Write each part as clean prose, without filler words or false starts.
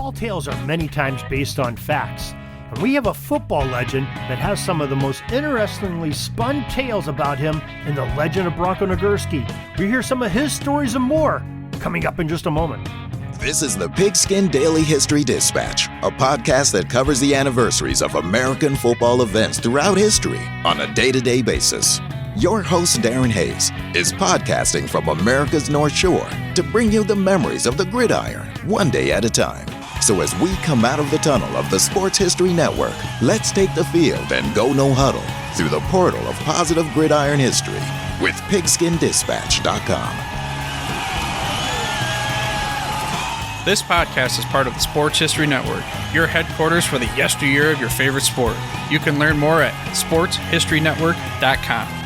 Tall tales are many times based on facts, and we have a football legend that has some of the most interestingly spun tales about him in the legend of Bronko Nagurski. We hear some of his stories and more coming up in just a moment. This is the Pigskin Daily History Dispatch, a podcast that covers the anniversaries of American football events throughout history on a day-to-day basis. Your host, Darren Hayes, is podcasting from America's North Shore to bring you the memories of the gridiron, one day at a time. So as we come out of the tunnel of the Sports History Network, let's take the field and go no huddle through the portal of positive gridiron history with PigskinDispatch.com. This podcast is part of the Sports History Network, your headquarters for the yesteryear of your favorite sport. You can learn more at sportshistorynetwork.com.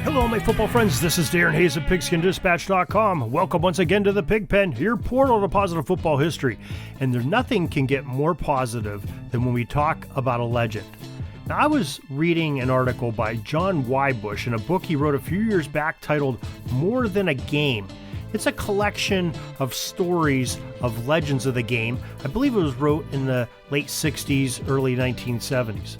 Hello, my football friends. This is Darren Hayes at PigskinDispatch.com. Welcome once again to the Pigpen, your portal to positive football history. And nothing can get more positive than when we talk about a legend. Now, I was reading an article by John Wybush in a book he wrote a few years back titled More Than a Game. It's a collection of stories of legends of the game. I believe it was wrote in the late 60s, early 1970s.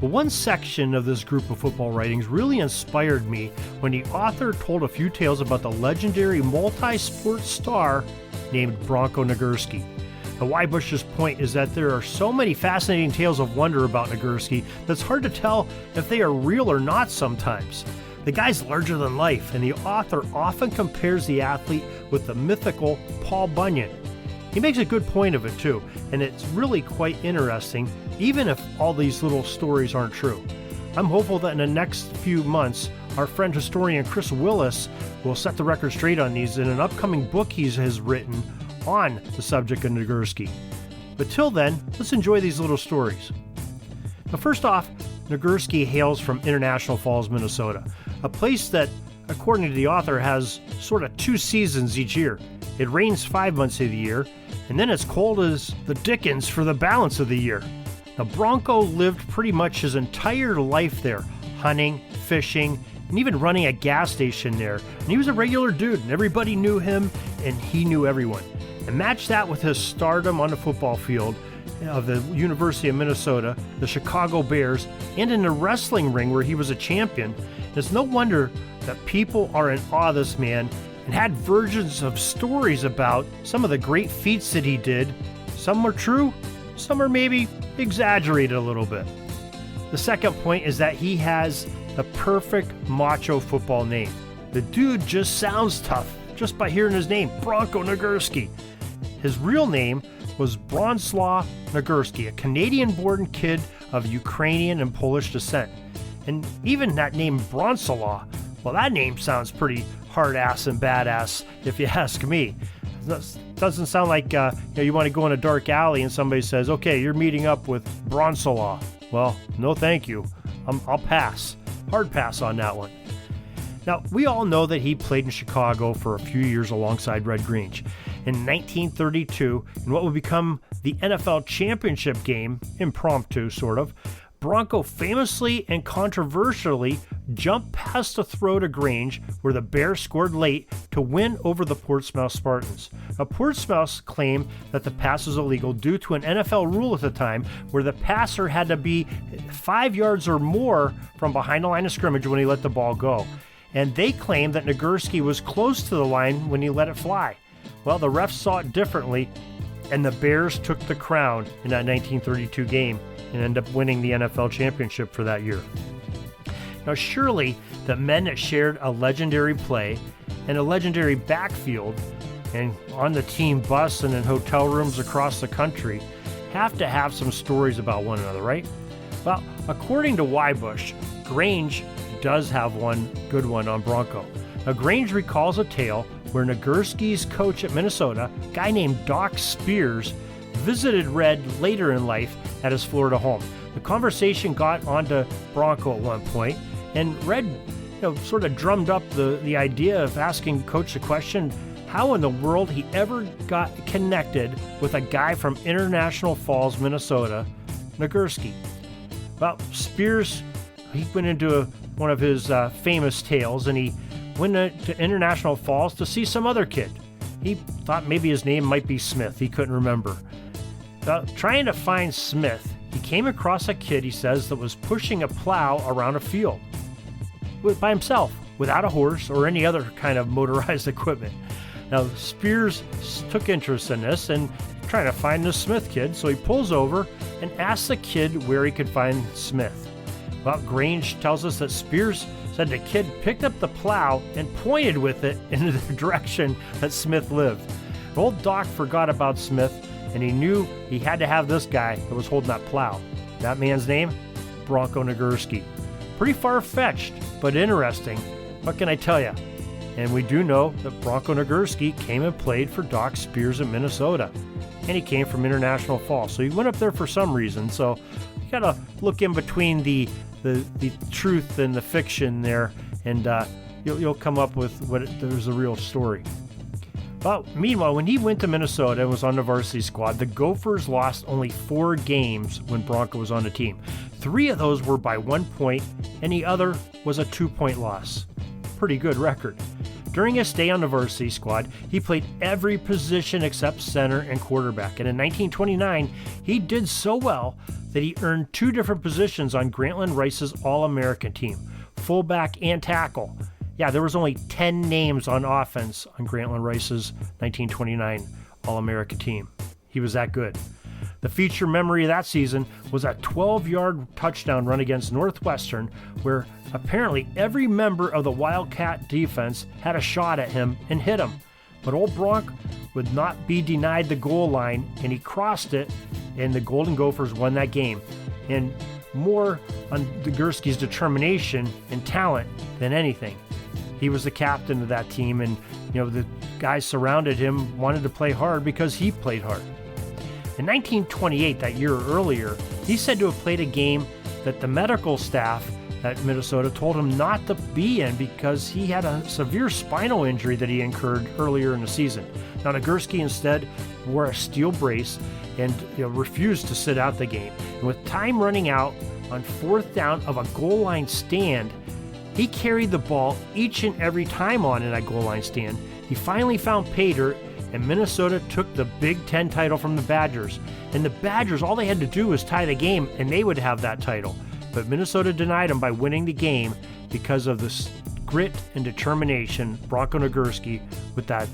Well, one section of this group of football writings really inspired me when the author told a few tales about the legendary multi-sport star named Bronko Nagurski. Now, Wybush's point is that there are so many fascinating tales of wonder about Nagurski that's hard to tell if they are real or not sometimes. The guy's larger than life, and the author often compares the athlete with the mythical Paul Bunyan. He makes a good point of it too, and it's really quite interesting, even if all these little stories aren't true. I'm hopeful that in the next few months, our friend historian Chris Willis will set the record straight on these in an upcoming book he has written on the subject of Nagurski. But till then, let's enjoy these little stories. Now, first off, Nagurski hails from International Falls, Minnesota, a place that, according to the author, has sort of two seasons each year. It rains 5 months of the year, and then it's cold as the dickens for the balance of the year. Now, Bronko lived pretty much his entire life there, hunting, fishing, and even running a gas station there. And he was a regular dude, and everybody knew him, and he knew everyone. And match that with his stardom on the football field of the University of Minnesota, the Chicago Bears, and in the wrestling ring where he was a champion. It's no wonder that people are in awe of this man and had versions of stories about some of the great feats that he did. Some are true, some are maybe exaggerated a little bit. The second point is that he has the perfect macho football name. The dude just sounds tough just by hearing his name, Bronko Nagurski. His real name was Bronislaw Nagurski, a Canadian-born kid of Ukrainian and Polish descent. And even that name Bronislaw, well, that name sounds pretty hard-ass and badass, if you ask me. It doesn't sound like you want to go in a dark alley and somebody says, okay, you're meeting up with Bronislaw. Well, no thank you. I'll pass. Hard pass on that one. Now, we all know that he played in Chicago for a few years alongside Red Grange. In 1932, in what would become the NFL championship game, impromptu sort of, Bronko famously and controversially jumped past the throw to Grange, where the Bears scored late to win over the Portsmouth Spartans. Now, Portsmouth claimed that the pass was illegal due to an NFL rule at the time where the passer had to be 5 yards or more from behind the line of scrimmage when he let the ball go. And they claimed that Nagurski was close to the line when he let it fly. Well, the refs saw it differently, and the Bears took the crown in that 1932 game and ended up winning the NFL championship for that year. Now, surely the men that shared a legendary play and a legendary backfield and on the team bus and in hotel rooms across the country have to have some stories about one another, right? Well, according to Wybush, Grange does have one good one on Bronko. Now, Grange recalls a tale where Nagurski's coach at Minnesota, a guy named Doc Spears, visited Red later in life at his Florida home. The conversation got onto Bronko at one point, and Red sort of drummed up the idea of asking Coach the question how in the world he ever got connected with a guy from International Falls, Minnesota, Nagurski. Well, Spears, he went into one of his famous tales, and he went to International Falls to see some other kid. He thought maybe his name might be Smith. He couldn't remember. Trying to find Smith, he came across a kid, he says, that was pushing a plow around a field by himself, without a horse or any other kind of motorized equipment. Now, Spears took interest in this and trying to find the Smith kid, so he pulls over and asks the kid where he could find Smith. Well, Grange tells us that Spears said the kid picked up the plow and pointed with it in the direction that Smith lived. Old Doc forgot about Smith, and he knew he had to have this guy that was holding that plow. That man's name? Bronko Nagurski. Pretty far-fetched, but interesting. What can I tell you? And we do know that Bronko Nagurski came and played for Doc Spears in Minnesota. And he came from International Falls. So he went up there for some reason. So you got to look in between the truth and the fiction there, and you'll come up with there's a real story. But meanwhile, when he went to Minnesota and was on the varsity squad, the Gophers lost only 4 games when Bronko was on the team. 3 of those were by 1 point, and the other was a 2-point loss. Pretty good record. During his stay on the varsity squad, he played every position except center and quarterback. And in 1929, he did so well that he earned 2 different positions on Grantland Rice's All-American team, fullback and tackle. Yeah, there was only 10 names on offense on Grantland Rice's 1929 All-American team. He was that good. The feature memory of that season was a 12-yard touchdown run against Northwestern, where apparently every member of the Wildcat defense had a shot at him and hit him. But old Bronk would not be denied the goal line, and he crossed it, and the Golden Gophers won that game. And more on Nagurski's determination and talent than anything. He was the captain of that team, and the guys surrounded him wanted to play hard because he played hard. In 1928, that year earlier, he's said to have played a game that the medical staff at Minnesota told him not to be in because he had a severe spinal injury that he incurred earlier in the season. Now, Nagurski instead wore a steel brace and refused to sit out the game. And with time running out on 4th down of a goal line stand, he carried the ball each and every time on in that goal line stand. He finally found pay dirt, and Minnesota took the Big Ten title from the Badgers. And the Badgers, all they had to do was tie the game, and they would have that title. But Minnesota denied them by winning the game because of the grit and determination. Bronko Nagurski, with that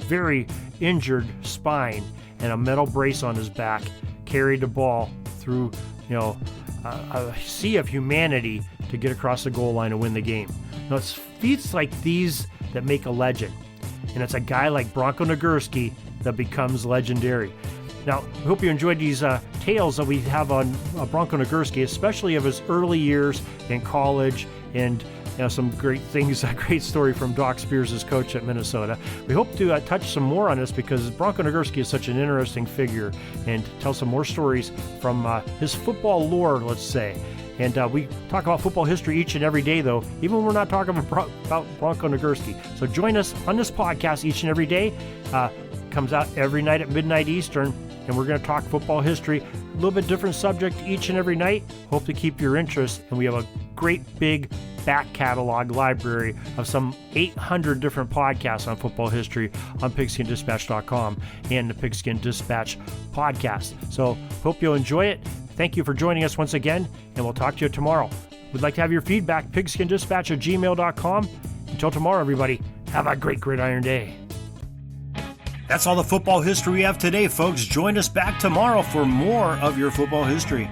very injured spine and a metal brace on his back, carried the ball through a sea of humanity to get across the goal line and win the game. Now, it's feats like these that make a legend. And it's a guy like Bronko Nagurski that becomes legendary. Now, I hope you enjoyed these tales that we have on Bronko Nagurski, especially of his early years in college and some great things, a great story from Doc Spears' coach at Minnesota. We hope to touch some more on this because Bronko Nagurski is such an interesting figure and tell some more stories from his football lore, let's say. And we talk about football history each and every day, though, even when we're not talking about Bronko Nagurski. So join us on this podcast each and every day. Comes out every night at midnight Eastern, and we're going to talk football history. A little bit different subject each and every night. Hope to keep your interest, and we have a great big back catalog library of some 800 different podcasts on football history on PigskinDispatch.com and the Pigskin Dispatch podcast. So hope you'll enjoy it. Thank you for joining us once again, and we'll talk to you tomorrow. We'd like to have your feedback, pigskindispatch@gmail.com. Until tomorrow, everybody, have a great gridiron day. That's all the football history we have today, folks. Join us back tomorrow for more of your football history.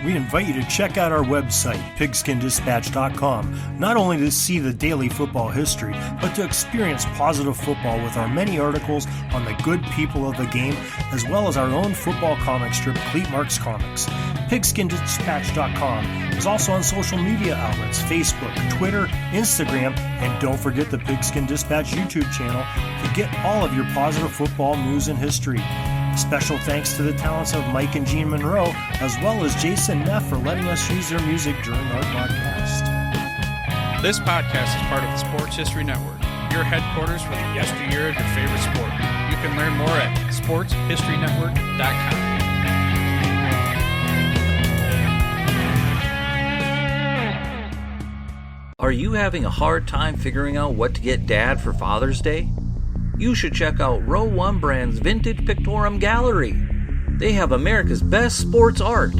We invite you to check out our website, pigskindispatch.com, not only to see the daily football history, but to experience positive football with our many articles on the good people of the game, as well as our own football comic strip, Cleat Marks Comics. Pigskindispatch.com is also on social media outlets, Facebook, Twitter, Instagram, and don't forget the Pigskin Dispatch YouTube channel to get all of your positive football news and history. Special thanks to the talents of Mike and Gene Monroe, as well as Jason Neff for letting us use their music during our podcast. This podcast is part of the Sports History Network, your headquarters for the yesteryear of your favorite sport. You can learn more at sportshistorynetwork.com. Are you having a hard time figuring out what to get Dad for Father's Day? you should check out Row 1 Brand's Vintage Pictorum Gallery. They have America's best sports art.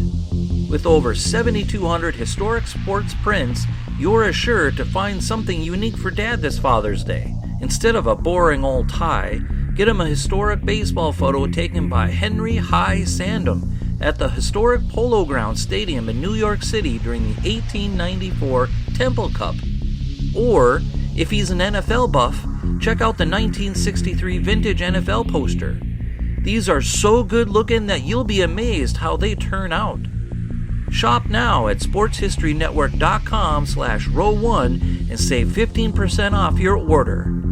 With over 7,200 historic sports prints, you're assured to find something unique for Dad this Father's Day. Instead of a boring old tie, get him a historic baseball photo taken by Henry High Sandom at the historic Polo Grounds Stadium in New York City during the 1894 Temple Cup. Or, if he's an NFL buff, check out the 1963 vintage NFL poster. These are so good looking that you'll be amazed how they turn out. Shop now at sportshistorynetwork.com/row1 and save 15% off your order.